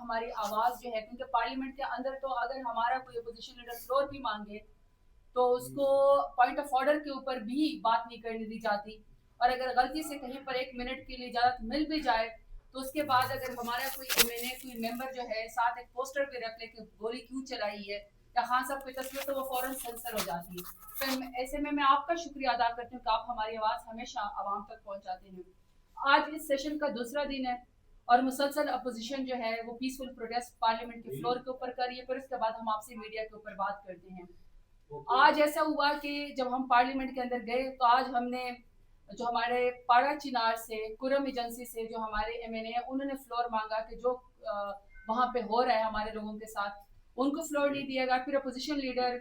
ہماری آواز جو ہے، کیونکہ پارلیمنٹ کے اندر تو اگر ہمارا کوئی اپوزیشن لیڈر فلور بھی مانگے تو اس کو پوائنٹ آف آرڈر کے اوپر بھی بات نہیں کرنے دی جاتی، اور اگر غلطی سے کہیں پر 1 منٹ کے لیے اجازت مل بھی جائے تو اس کے بعد اگر ہمارا کوئی MNA کوئی ممبر جو ہے ساتھ ایک پوسٹر پہ رکھ لے کہ گولی کیوں چلائی ہے یا خان صاحب کی تصویر، تو وہ فوراً سینسر ہو جاتی ہے. تو ایسے میں آپ کا شکریہ ادا کرتی ہوں کہ آپ ہماری آواز ہمیشہ عوام تک پہنچاتے ہیں. آج اس سیشن کا دوسرا دن ہے اور مسلسل اپوزیشن جو ہے وہ پیسفل پروٹیسٹ پارلیمنٹ کے فلور کے اوپر کر رہی ہے، پھر اس کے بعد ہم آپ سے میڈیا کے اوپر بات کرتے ہیں. آج ایسا ہوا کہ جب ہم پارلیمنٹ کے اندر گئے تو آج ہم نے جو ہمارے پاڑا چنار سے کرم ایجنسی سے جو ہمارے MNA انہوں نے فلور مانگا کہ جو وہاں پہ ہو رہا ہے ہمارے لوگوں کے ساتھ ان کو فلور نہیں دیا گا. پھر اپوزیشن لیڈر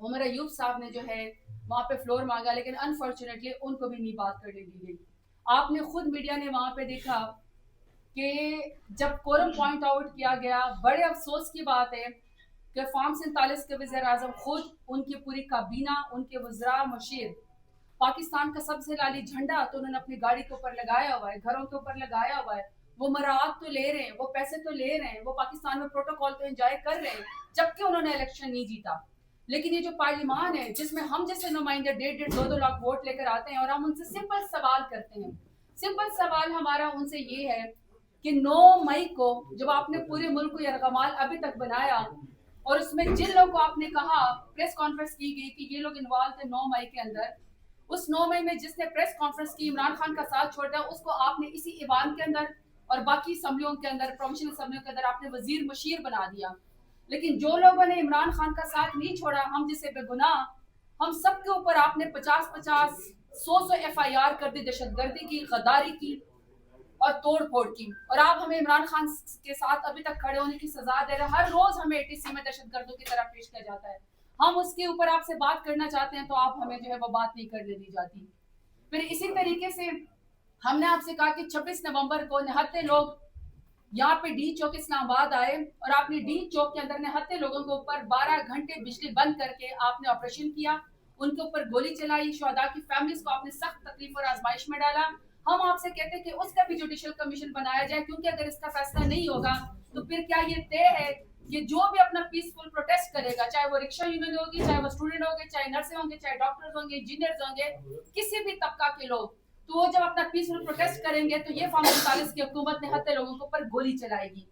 عمر ایوب صاحب نے جو ہے وہاں پہ فلور مانگا، لیکن انفارچونیٹلی ان کو بھی نہیں بات کرنے دی گئی. آپ نے خود میڈیا نے وہاں پہ دیکھا کہ جب کورم پوائنٹ آؤٹ کیا گیا، بڑے افسوس کی بات ہے کہ فارم 47 کے وزیر اعظم خود، ان کی پوری کابینہ، ان کے وزراء مشیر، پاکستان کا سب سے لالی جھنڈا تو انہوں نے اپنی گاڑی کے اوپر لگایا ہوا ہے، گھروں کے اوپر لگایا ہوا ہے. وہ مراعات تو لے رہے ہیں، وہ پیسے تو لے رہے ہیں، وہ پاکستان میں پروٹوکول تو انجوائے کر رہے ہیں، جبکہ انہوں نے الیکشن نہیں جیتا. لیکن یہ جو پارلیمان ہے جس میں ہم جیسے نمائندے 1.5-2 لاکھ ووٹ لے کر آتے ہیں اور ہم ان سے سمپل سوال کرتے ہیں. سمپل سوال ہمارا ان سے یہ ہے کہ 9 مئی کو جب آپ نے پورے ملک کو یرغمال ابھی تک بنایا اور اس میں جن لوگوں کو آپ نے کہا، پریس کانفرنس کی گئی کہ یہ لوگ انوالو تھے 9 مئی کے اندر، اس 9 مئی میں جس نے پریس کانفرنس کی عمران خان کا ساتھ چھوڑ دیا، اس کو آپ نے اسی ایوان کے اندر اور باقی اسمبلیوں کے اندر، پروونشل اسمبلیوں کے اندر آپ نے وزیر مشیر بنا دیا. لیکن جو لوگوں نے عمران خان کا ساتھ نہیں چھوڑا، ہم جسے بے گناہ، ہم سب کے اوپر آپ نے 50-50 100 FIR کر دی، دہشت گردی کی، غداری کی اور توڑ پھوڑ کی. اور آپ ہمیں عمران خان کے ساتھ ابھی تک کھڑے ہونے کی سزا دے رہے ہیں. ہر روز ہمیں ATC میں دہشت گردوں کی طرح پیش کیا جاتا ہے. ہم اس کے اوپر آپ سے بات کرنا چاہتے ہیں تو آپ ہمیں جو ہے وہ بات نہیں کرنے دی جاتی. پھر اسی طریقے سے ہم نے آپ سے کہا کہ 26 نومبر کو نہتے لوگ یہاں پہ ڈی چوک اسلام آباد آئے اور آپ نے ڈی چوک کے اندر نہتے لوگوں کے اوپر 12 گھنٹے بجلی بند کر کے آپ نے آپریشن کیا، ان کے اوپر گولی چلائی، شہداء کی فیملیز کو آپ نے سخت تکلیف اور آزمائش میں ڈالا. ہم آپ سے کہتے ہیں کہ اس کا بھی جوڈیشل کمیشن بنایا جائے، کیونکہ اگر اس کا فیصلہ نہیں ہوگا تو پھر کیا یہ طے ہے کہ جو بھی اپنا پیسفل پروٹیسٹ کرے گا، چاہے وہ رکشہ یونین ہوگی، چاہے وہ اسٹوڈنٹ ہوں گے، چاہے نرسیں ہوں گے، چاہے ڈاکٹرز ہوں گے، انجینئرز ہوں گے، کسی بھی طبقہ کے لوگ، تو وہ جب اپنا پیسفل پروٹیسٹ کریں گے تو یہ فارم 47 کی حکومت نہتے لوگوں کے اوپر گولی چلائے گی.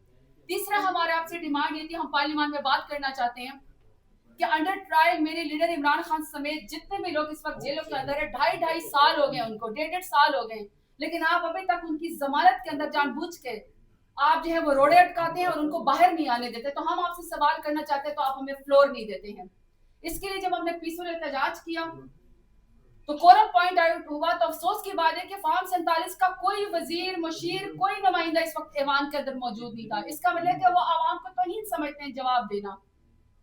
تیسرا ہمارے آپ سے ڈیمانڈ یہ تھی، ہم پارلیمان میں بات کرنا چاہتے ہیں کہ انڈر ٹرائل میرے لیڈر عمران خان سمیت جتنے بھی لوگ اس وقت جیلوں کے اندر ہے، 2.5 سال ہو گئے ان کو، 1.5 سال ہو گئے، لیکن آپ ابھی تک ان کی ضمانت کے اندر جان بوجھ کے آپ جو ہے وہ روڑے اٹکاتے ہیں اور ان کو باہر نہیں آنے دیتے. تو ہم آپ سے سوال کرنا چاہتے ہیں تو آپ ہمیں فلور نہیں دیتے ہیں. اس کے لیے جب ہم نے پیسفل احتجاج کیا تو کورم پوائنٹ آؤٹ ہوا تو افسوس کی بات ہے کہ فارم 47 کا کوئی وزیر مشیر، کوئی نمائندہ اس وقت ایوان کے اندر موجود نہیں تھا. اس کا مطلب کہ وہ عوام کو توہین سمجھتے ہیں جواب دینا،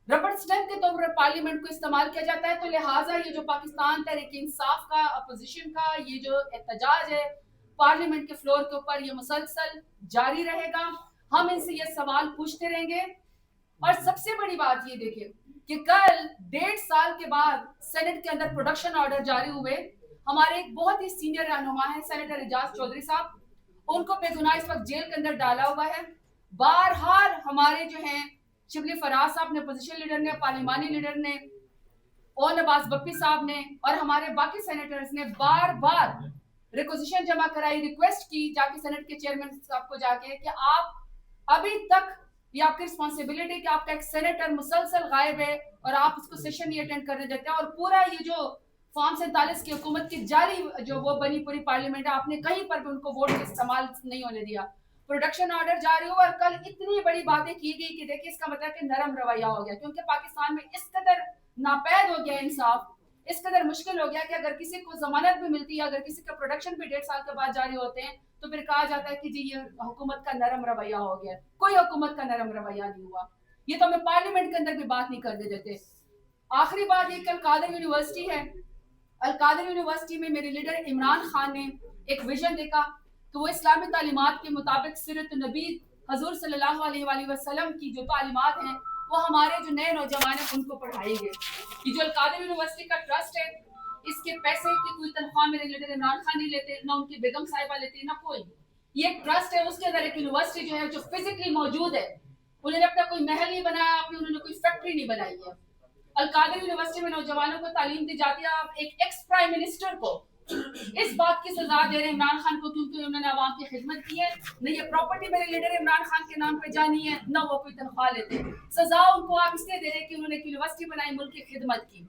ربڑ اسٹمپ کے طور پر پارلیمنٹ کو استعمال کیا جاتا ہے. تو لہٰذا یہ جو پاکستان تحریک انصاف کا، اپوزیشن کا یہ جو احتجاج ہے پارلیمنٹ کے فلور کے اوپر، یہ مسلسل جاری رہے گا. ہم ان سے یہ سوال پوچھتے رہیں گے. اور سب سے بڑی بات یہ دیکھیں کہ کل 1.5 سال کے بعد سینٹ کے اندر پروڈکشن آرڈر جاری ہوئے. ہمارے ایک بہت ہی سینئر رہنما ہے سینیٹر اعجاز چودھری صاحب، ان کو بے گناہ اس وقت جیل کے اندر ڈالا ہوا ہے. بہرحال ہمارے جو ہیں شبلی فراز صاحب نے، اپوزیشن لیڈر نے، پارلیمانی لیڈر نے، اول عباس بپی صاحب نے اور ہمارے باقی سینیٹرز نے بار بار ریکوزیشن جمع کرائی، ریکویسٹ کی جا کے سینٹ کے چیئرمین صاحب کو جا کے کہ آپ ابھی تک یہ آپ کی رسپانسیبلٹی کہ آپ کا ایک سینیٹر مسلسل غائب ہے اور آپ اس کو سیشن نہیں اٹینڈ کرنے دیتے ہیں، اور پورا یہ جو فارم 47 کی حکومت کی جاری جو وہ بنی پوری پارلیمنٹ ہے، آپ نے کہیں پر بھی ان کو ووٹ کا استعمال نہیں ہونے دیا. پروڈکشن آرڈر جاری ہوا اور کل اتنی بڑی باتیں کی گئی کہ دیکھیں اس کا مطلب کہ نرم رویہ ہو گیا، کیونکہ پاکستان میں اس قدر ناپید ہو گیا انصاف، اس قدر مشکل ہو گیا کہ اگر کسی کو ضمانت بھی ملتی ہے، اگر کسی کا پروڈکشن بھی 1.5 سال کے بعد جاری ہوتے ہیں تو پھر کہا جاتا ہے کہ جی یہ حکومت کا نرم رویہ ہو گیا. کوئی حکومت کا نرم رویہ نہیں ہوا. یہ تو ہمیں پارلیمنٹ کے اندر بھی بات نہیں کرنے دیتے. آخری بات یہ کہ القادر یونیورسٹی ہے، القادر یونیورسٹی میں میرے لیڈر عمران خان نے ایک ویژن دیکھا کہ وہ اسلامی تعلیمات کے مطابق سیرت نبی حضور صلی اللہ علیہ وآلہ وسلم کی جو تعلیمات ہیں وہ ہمارے جو نئے نوجوان ہیں ان کو پڑھائیں گے. یہ جو القادر یونیورسٹی کا ٹرسٹ ہے، اس کے پیسے کی کوئی تنخواہ میرے لیڈر عمران خان نہیں لیتے، نہ ان کی بیگم صاحبہ لیتے، نہ کوئی. یہ ایک ٹرسٹ ہے, اس کے اندر ایک یونیورسٹی جو ہے جو فزیکلی موجود ہے, انہوں نے اپنا کوئی محل نہیں بنایا, انہوں نے کوئی فیکٹری نہیں بنائی ہے. القادر یونیورسٹی میں نوجوانوں کو تعلیم دی جاتی ہے. آپ ایک ایکس پرائم منسٹر کو اس بات کی سزا دے رہے ہیں عمران خان کو کیونکہ انہوں نے عوام کی خدمت کی ہے. نہ یہ پراپرٹی میرے لیڈر عمران خان کے نام پہ جانی ہے, نہ وہ کوئی تنخواہ لیتے. سزا ان کو آپ اس لیے دے رہے ہیں کہ انہوں نے ایک یونیورسٹی بنائی, ملک کی خدمت کی.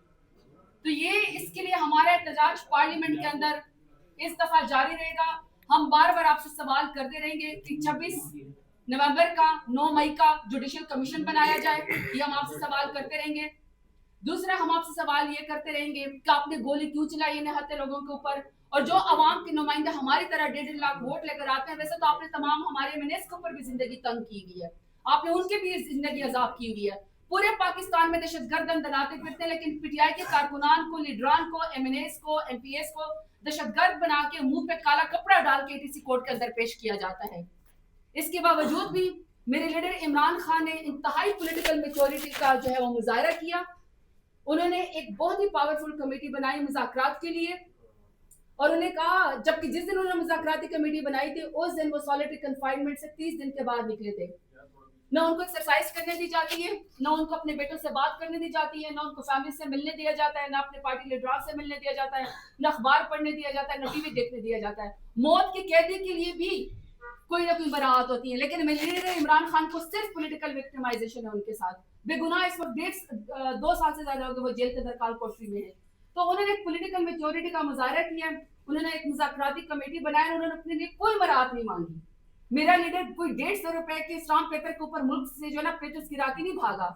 تو یہ اس کے لیے ہمارا احتجاج پارلیمنٹ کے اندر اس دفعہ جاری رہے گا. ہم بار بار آپ سے سوال کرتے رہیں گے کہ 26 نومبر کا 9 مئی کا جوڈیشل کمیشن بنایا جائے, یہ ہم آپ سے سوال کرتے رہیں گے. دوسرا ہم آپ سے سوال یہ کرتے رہیں گے کہ آپ نے گولی کیوں چلائی نہتے لوگوں کے اوپر, اور جو عوام کے نمائندے ہماری طرح 1.5 لاکھ ووٹ لے کر آتے ہیں, ویسے تو آپ نے تمام ہمارے MNAs کے اوپر بھی زندگی تنگ کی ہوئی ہے, آپ نے ان کی بھی زندگی عذاب کی ہوئی ہے. پورے پاکستان میں دہشت گرد دناتے پھرتے ہیں, لیکن پی ٹی آئی کے کارکنان کو, لیڈران کو, MNAs کو, MPs کو دہشت گرد بنا کے منہ پہ کالا کپڑا ڈال کے ATC کورٹ کے اندر پیش کیا جاتا ہے. اس کے باوجود بھی میرے لیڈر عمران خان نے انتہائی پولیٹیکل میچورٹی کا جو ہے وہ مظاہرہ کیا. انہوں نے ایک بہت ہی پاورفل کمیٹی بنائی مذاکرات کے لیے, اور انہوں نے کہا, جبکہ جس دن انہوں نے مذاکراتی کمیٹی بنائی تھی اس دن وہ سالٹری کنفائنمنٹ سے 30 دن کے بعد نکلے تھے. نہ ان کو ایکسرسائز کرنے دی جاتی ہے, نہ ان کو اپنے بیٹوں سے بات کرنے دی جاتی ہے, نہ ان کو فیملی سے ملنے دیا جاتا ہے, نہ اپنے پارٹی لیڈروں سے ملنے دیا جاتا ہے, نہ اخبار پڑھنے دیا جاتا ہے, نہ ٹی وی دیکھنے دیا جاتا ہے. موت کے قیدی کے لیے بھی کوئی نہ کوئی براعت ہوتی ہے, لیکن میرے عمران خان کو صرف پولیٹیکل وکٹمائزیشن ہے ان کے ساتھ. بے گناہ اس وقت 2 سال سے زیادہ ہو گئے وہ جیل کے اندر کال کوٹری میں ہے. تو انہوں نے ایک پولیٹیکل میچورٹی کا مظاہرہ کیا, انہوں نے ایک مذاکراتی کمیٹی بنایا, انہوں نے اپنے لیے کوئی براعت نہیں مانگی. میرا لیڈر کوئی 150 روپے کے اسٹامپ پیپر کے اوپر ملک سے جو ہے نا پیچس گرا کے نہیں بھاگا.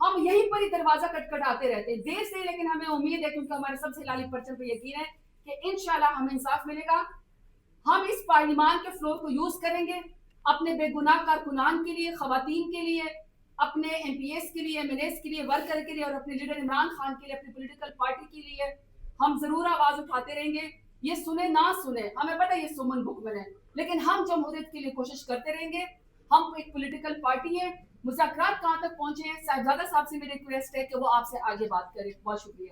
ہم یہیں پر ہی دروازہ کٹکھٹاتے رہتے ہیں دیر سے, لیکن ہمیں امید ہے کیونکہ ہمارے سب سے لالی پرچم پہ یقین ہے کہ انشاءاللہ ہمیں انصاف ملے گا. ہم اس پارلیمان کے فلور کو یوز کریں گے اپنے بے گناہ کارکنان کے لیے, خواتین کے لیے, اپنے MPs کے لیے, MNAs کے لیے, ورکر کے لیے, اور اپنے لیڈر عمران خان کے لیے, اپنی پولیٹیکل پارٹی کے لیے. ہم ضرور آواز اٹھاتے رہیں گے, یہ سنے نہ سنے ہمیں پتہ ہے یہ سمن بکمن ہے, لیکن ہم جمہوریت کے لیے کوشش کرتے رہیں گے. ہم ایک پولیٹیکل پارٹی ہے. مذاکرات کہاں تک پہنچے ہیں, صاحبزادہ صاحب سے میری ریکویسٹ ہے کہ وہ آپ سے آگے بات کریں. بہت شکریہ.